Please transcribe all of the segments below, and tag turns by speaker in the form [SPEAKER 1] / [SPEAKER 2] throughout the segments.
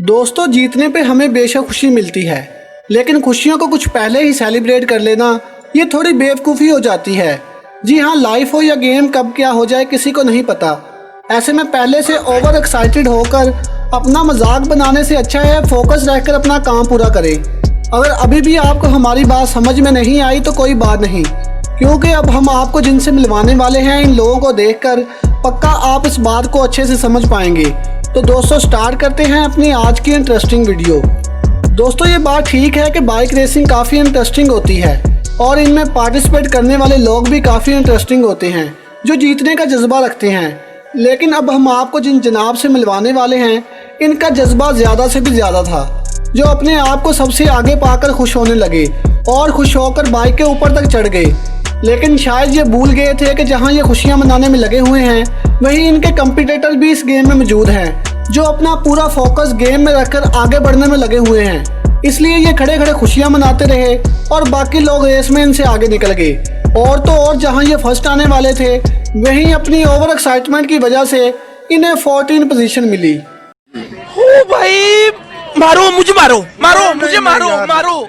[SPEAKER 1] दोस्तों, जीतने पे हमें बेशक खुशी मिलती है, लेकिन खुशियों को कुछ पहले ही सेलिब्रेट कर लेना ये थोड़ी बेवकूफ़ी हो जाती है। जी हाँ, लाइफ हो या गेम, कब क्या हो जाए किसी को नहीं पता। ऐसे में पहले से ओवर एक्साइटेड होकर अपना मजाक बनाने से अच्छा है फोकस रहकर अपना काम पूरा करें। अगर अभी भी आपको हमारी बात समझ में नहीं आई तो कोई बात नहीं, क्योंकि अब हम आपको जिनसे मिलवाने वाले हैं इन लोगों को देखकर पक्का आप इस बात को अच्छे से समझ पाएंगे। तो दोस्तों, स्टार्ट करते हैं अपनी आज की इंटरेस्टिंग वीडियो। दोस्तों, ये बात ठीक है कि बाइक रेसिंग काफ़ी इंटरेस्टिंग होती है और इनमें पार्टिसिपेट करने वाले लोग भी काफ़ी इंटरेस्टिंग होते हैं जो जीतने का जज्बा रखते हैं। लेकिन अब हम आपको जिन जनाब से मिलवाने वाले हैं इनका जज्बा ज़्यादा से भी ज़्यादा था, जो अपने आप को सबसे आगे पाकर खुश होने लगे और खुश होकर बाइक के ऊपर तक चढ़ गए। लेकिन शायद ये भूल गए थे कि जहां ये खुशियां मनाने में लगे हुए हैं वहीं इनके कंपटीटर भी इस गेम में मौजूद हैं, जो अपना पूरा फोकस गेम में रखकर आगे बढ़ने में लगे हुए हैं। इसलिए ये खड़े खड़े खुशियां मनाते रहे और बाकी लोग रेस में इनसे आगे निकल गए। और तो और जहां ये फर्स्ट आने वाले थे वहीं अपनी ओवर एक्साइटमेंट की वजह से इन्हें 14 पोजीशन मिली।
[SPEAKER 2] ओ भाई, मारो मुझे, मारो मुझे, मारो।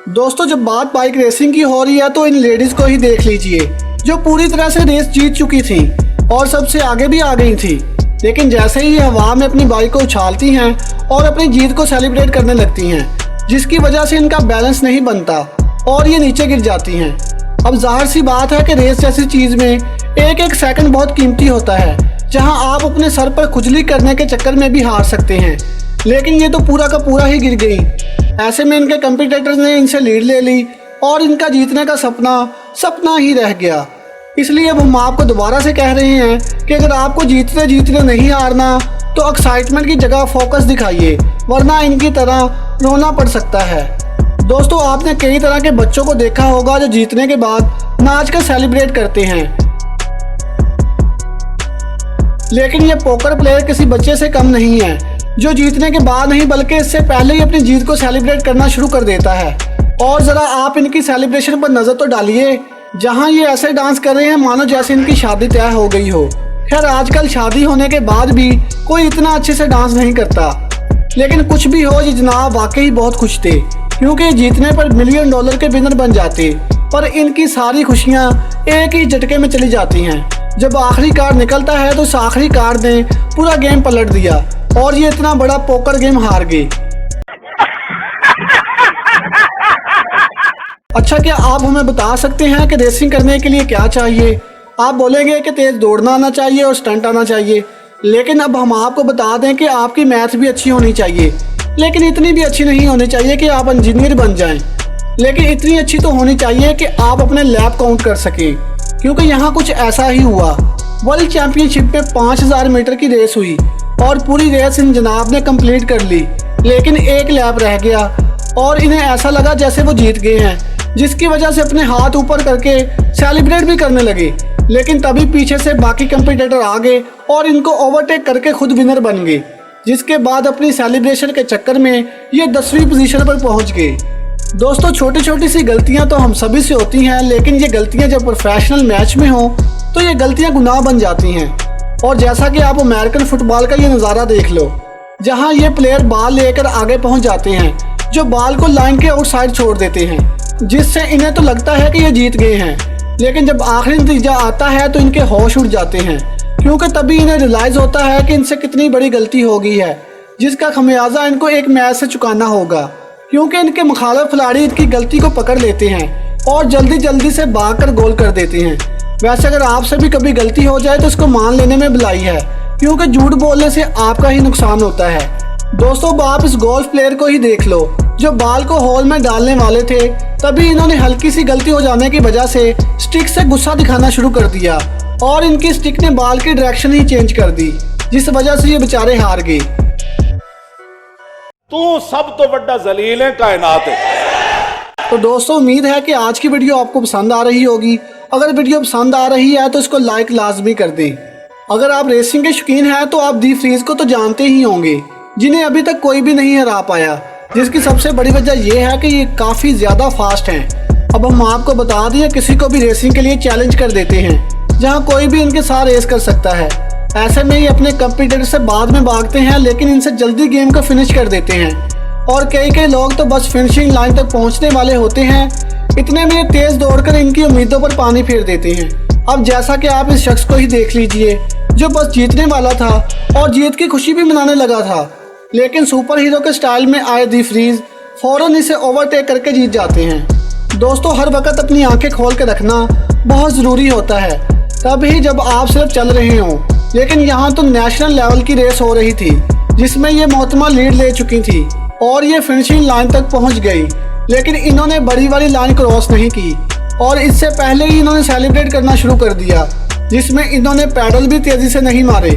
[SPEAKER 1] दोस्तों, जब बात बाइक रेसिंग की हो रही है तो इन लेडीज को ही देख लीजिए, जो पूरी तरह से रेस जीत चुकी थी और सबसे आगे भी आ गई थी। लेकिन जैसे ही हवा में अपनी बाइक को उछालती हैं और अपनी जीत को सेलिब्रेट करने लगती हैं, जिसकी वजह से इनका बैलेंस नहीं बनता और ये नीचे गिर जाती हैं। अब जाहिर सी बात है कि रेस जैसी चीज में एक एक सेकंड बहुत कीमती होता है, जहां आप अपने सर पर खुजली करने के चक्कर में भी हार सकते हैं। लेकिन ये तो पूरा का पूरा ही गिर गई। ऐसे में इनके कंपटीटर्स ने इनसे लीड ले ली और इनका जीतने का सपना ही रह गया। इसलिए अब हम आपको दोबारा से कह रहे हैं कि अगर आपको जीतते जीतते नहीं हारना तो एक्साइटमेंट की जगह फोकस दिखाइए, वरना इनकी तरह रोना पड़ सकता है। दोस्तों, आपने कई तरह के बच्चों को देखा होगा जो जीतने के बाद नाच कर सेलिब्रेट करते हैं, लेकिन ये पोकर प्लेयर किसी बच्चे से कम नहीं है, जो जीतने के बाद नहीं बल्कि इससे पहले ही अपनी जीत को सेलिब्रेट करना शुरू कर देता है। और ज़रा आप इनकी सेलिब्रेशन पर नज़र तो डालिए, जहां ये ऐसे डांस कर रहे हैं मानो जैसे इनकी शादी तय हो गई हो। खैर, आजकल शादी होने के बाद भी कोई इतना अच्छे से डांस नहीं करता। लेकिन कुछ भी हो, ये जनाब वाकई बहुत खुश थे, क्योंकि जीतने पर $1 मिलियन के विनर बन जाते। पर इनकी सारी खुशियाँ एक ही झटके में चली जाती हैं। जब आखिरी कार्ड निकलता है तो उस आखिरी कार्ड ने पूरा गेम पलट दिया और ये इतना बड़ा पोकर गेम हार गए। अच्छा, क्या आप हमें बता सकते हैं कि रेसिंग करने के लिए क्या चाहिए? आप बोलेंगे कि तेज दौड़ना आना चाहिए और स्टंट आना चाहिए, लेकिन अब हम आपको बता दें कि आपकी मैथ भी अच्छी होनी चाहिए, लेकिन इतनी भी अच्छी नहीं होनी चाहिए कि आप इंजीनियर बन जाएं। लेकिन इतनी अच्छी तो होनी चाहिए कि आप अपने लैप काउंट कर सकें, क्योंकि यहाँ कुछ ऐसा ही हुआ। वर्ल्ड चैंपियनशिप में 5000 मीटर की रेस हुई और पूरी रेस इन जनाब ने कंप्लीट कर ली, लेकिन एक लैप रह गया और इन्हें ऐसा लगा जैसे वो जीत गए हैं, जिसकी वजह से अपने हाथ ऊपर करके सेलिब्रेट भी करने लगे। लेकिन तभी पीछे से बाकी कंपटीटर आ गए और इनको ओवरटेक करके खुद विनर बन गए, जिसके बाद अपनी सेलिब्रेशन के चक्कर में ये 10वीं पोजीशन पर पहुंच गए। दोस्तों, छोटी छोटी सी गलतियां तो हम सभी से होती हैं, लेकिन ये गलतियां जब प्रोफेशनल मैच में हो तो ये गलतियां गुनाह बन जाती हैं। और जैसा कि आप अमेरिकन फुटबॉल का ये नज़ारा देख लो, जहां ये प्लेयर बॉल लेकर आगे पहुंच जाते हैं, जो बॉल को लाइन के आउटसाइड छोड़ देते हैं, जिससे इन्हें तो लगता है कि ये जीत गए हैं। लेकिन जब आखिरी नतीजा आता है तो इनके होश उड़ जाते हैं, क्योंकि तभी इन्हें रियलाइज होता है कि इनसे कितनी बड़ी गलती हो गई है, जिसका खमियाजा इनको एक मैच से चुकाना होगा। क्योंकि इनके मुखालिफ खिलाड़ी इनकी गलती को पकड़ लेते हैं और जल्दी जल्दी से भागकर गोल कर देते हैं। वैसे अगर आपसे भी कभी गलती हो जाए तो इसको मान लेने में भलाई है, क्योंकि झूठ बोलने से आपका ही नुकसान होता है। दोस्तों, अब आप इस गोल्फ प्लेयर को ही देख लो, जो बॉल को होल में डालने वाले थे, तभी इन्होंने हल्की सी गलती हो जाने की वजह से स्टिक से गुस्सा दिखाना शुरू कर दिया और इनकी स्टिक ने बॉल की डायरेक्शन ही चेंज कर दी, जिस वजह से ये बेचारे हार गए।
[SPEAKER 3] तू सब तो बड़ा जलील है कायनात है।
[SPEAKER 1] तो दोस्तों, उम्मीद है कि आज की वीडियो आपको पसंद आ रही होगी। अगर वीडियो पसंद आ रही है तो इसको लाइक लाजमी कर दें। अगर आप रेसिंग के शौकीन हैं तो आप दी फ्रीज को तो जानते ही होंगे, जिन्हें अभी तक कोई भी नहीं हरा पाया, जिसकी सबसे बड़ी वजह यह है कि ये काफ़ी ज़्यादा फास्ट हैं। अब हम आपको बता दें, किसी को भी रेसिंग के लिए चैलेंज कर देते हैं, जहां कोई भी इनके साथ रेस कर सकता है। ऐसे में ये अपने कंपटीटर से बाद में भागते हैं, लेकिन इनसे जल्दी गेम को फिनिश कर देते हैं। और कई लोग तो बस फिनिशिंग लाइन तक पहुंचने वाले होते हैं, इतने में तेज दौड़कर इनकी उम्मीदों पर पानी फेर देते हैं। अब जैसा कि आप इस शख्स को ही देख लीजिए, जो बस जीतने वाला था और जीत की खुशी भी मनाने लगा था, लेकिन सुपर हीरो के स्टाइल में आए दी फ्रीज फौरन इसे ओवरटेक करके जीत जाते हैं। दोस्तों, हर वक्त अपनी आंखें खोल के रखना बहुत ज़रूरी होता है, तभी जब आप सिर्फ चल रहे हों। लेकिन यहाँ तो नेशनल लेवल की रेस हो रही थी, जिसमें ये मोहतरमा लीड ले चुकी थी और ये फिनिशिंग लाइन तक पहुँच गई, लेकिन इन्होंने बड़ी वाली लाइन क्रॉस नहीं की और इससे पहले ही इन्होंने सेलिब्रेट करना शुरू कर दिया, जिसमें इन्होंने पैडल भी तेज़ी से नहीं मारे।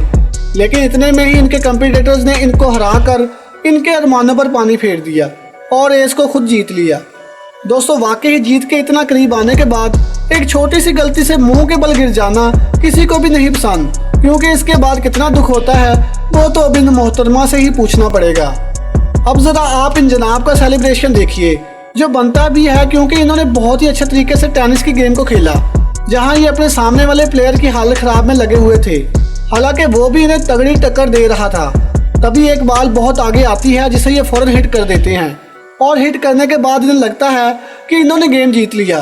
[SPEAKER 1] लेकिन इतने में ही इनके कंपटीटर्स ने इनको हराकर इनके अरमानों पर पानी फेर दिया और रेस को खुद जीत लिया। दोस्तों, वाकई जीत के इतना करीब आने के बाद एक छोटी सी गलती से मुंह के बल गिर जाना किसी को भी नहीं पसंद, क्योंकि इसके बाद कितना दुख होता है वो तो अब इन मोहतरमा से ही पूछना पड़ेगा। अब जरा आप इन जनाब का सेलिब्रेशन देखिए, जो बनता भी है, क्योंकि इन्होंने बहुत ही अच्छे तरीके से टेनिस की गेम को खेला, जहां ये अपने सामने वाले प्लेयर की हालत खराब में लगे हुए थे। हालांकि वो भी इन्हें तगड़ी टक्कर दे रहा था। तभी एक बाल बहुत आगे आती है, जिसे ये फौरन हिट कर देते हैं और हिट करने के बाद इन्हें लगता है कि इन्होंने गेम जीत लिया।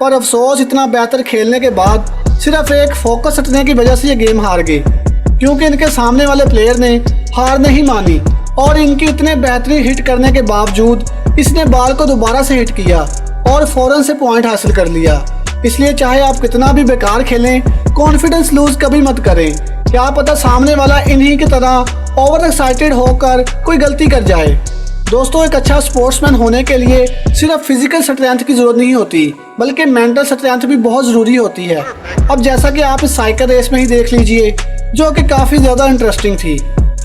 [SPEAKER 1] पर अफसोस, इतना बेहतर खेलने के बाद सिर्फ एक फोकस हटने की वजह से ये गेम हार गए, क्योंकि इनके सामने वाले प्लेयर ने हार नहीं मानी और इनकी इतने बेहतरीन हिट करने के बावजूद इसने बाल को दोबारा से हिट किया और फौरन से पॉइंट हासिल कर लिया। इसलिए चाहे आप कितना भी बेकार खेलें, कॉन्फिडेंस लूज कभी मत करें। क्या पता सामने वाला इन्हीं की तरह ओवर एक्साइटेड होकर कोई गलती कर जाए। दोस्तों, एक अच्छा स्पोर्ट्समैन होने के लिए सिर्फ फिजिकल स्ट्रेंथ की जरूरत नहीं होती, बल्कि मेंटल स्ट्रेंथ भी बहुत ज़रूरी होती है। अब जैसा कि आप इस साइकिल रेस में ही देख लीजिए, जो कि काफ़ी ज़्यादा इंटरेस्टिंग थी।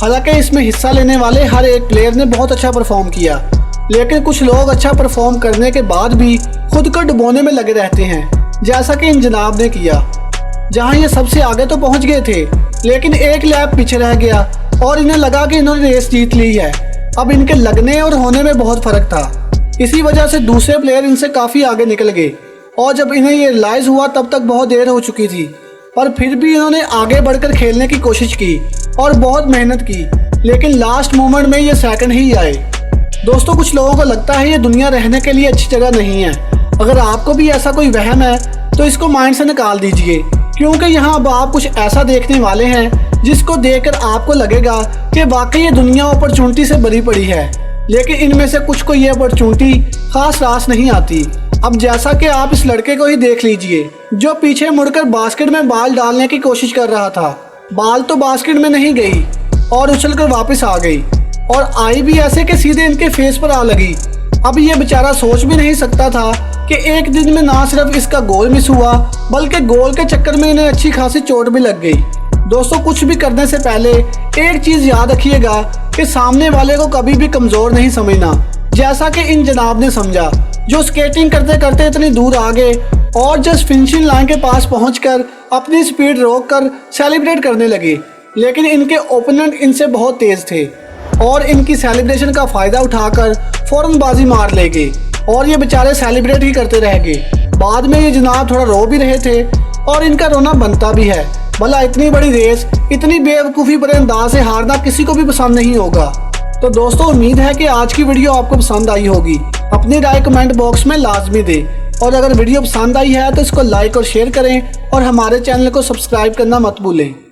[SPEAKER 1] हालांकि इसमें हिस्सा लेने वाले हर एक प्लेयर ने बहुत अच्छा परफॉर्म किया, लेकिन कुछ लोग अच्छा परफॉर्म करने के बाद भी खुद को डुबोने में लगे रहते हैं, जैसा कि इन जनाब ने किया, जहां ये सबसे आगे तो पहुंच गए थे, लेकिन एक लैप पीछे रह गया और इन्हें लगा कि इन्होंने रेस जीत ली है। अब इनके लगने और होने में बहुत फर्क था, इसी वजह से दूसरे प्लेयर इनसे काफ़ी आगे निकल गए और जब इन्हें ये रियलाइज़ हुआ तब तक बहुत देर हो चुकी थी। पर फिर भी इन्होंने आगे बढ़कर खेलने की कोशिश की और बहुत मेहनत की, लेकिन लास्ट मोमेंट में ये सेकंड ही आए। दोस्तों, कुछ लोगों को लगता है ये दुनिया रहने के लिए अच्छी जगह नहीं है। अगर आपको भी ऐसा कोई वहम है तो इसको माइंड से निकाल दीजिए, क्योंकि यहाँ अब आप कुछ ऐसा देखने वाले हैं जिसको देखकर आपको लगेगा कि वाकई ये दुनिया अपॉर्चुनिटी से भरी पड़ी है, लेकिन इनमें से कुछ को ये अपॉर्चुनिटी खास रास नहीं आती। अब जैसा कि आप इस लड़के को ही देख लीजिए, जो पीछे मुड़कर बास्केट में बाल डालने की कोशिश कर रहा था। बाल तो बास्केट में नहीं गई और उछलकर वापस आ गई, और आई भी ऐसे कि सीधे इनके फेस पर आ लगी। अब ये बेचारा सोच भी नहीं सकता था कि एक दिन में ना सिर्फ इसका गोल मिस हुआ, बल्कि गोल के चक्कर में इन्हें अच्छी खासी चोट भी लग गई। दोस्तों, कुछ भी करने से पहले एक चीज याद रखिएगा कि सामने वाले को कभी भी कमजोर नहीं समझना, जैसा कि इन जनाब ने समझा, जो स्केटिंग करते करते इतनी दूर आ गए और जस्ट फिनिशिंग लाइन के पास पहुंचकर अपनी स्पीड रोककर सेलिब्रेट करने लगे। लेकिन इनके ओपोनेंट इनसे बहुत तेज थे और इनकी सेलिब्रेशन का फायदा उठाकर फौरन बाजी मार ले गए और ये बेचारे सेलिब्रेट ही करते रह गए। बाद में ये जनाब थोड़ा रो भी रहे थे और इनका रोना बनता भी है। भला इतनी बड़ी रेस इतनी बेवकूफ़ी भरे अंदाज से हारना किसी को भी पसंद नहीं होगा। तो दोस्तों, उम्मीद है कि आज की वीडियो आपको पसंद आई होगी। अपनी राय कमेंट बॉक्स में लाजमी दें और अगर वीडियो पसंद आई है तो इसको लाइक और शेयर करें और हमारे चैनल को सब्सक्राइब करना मत भूलें।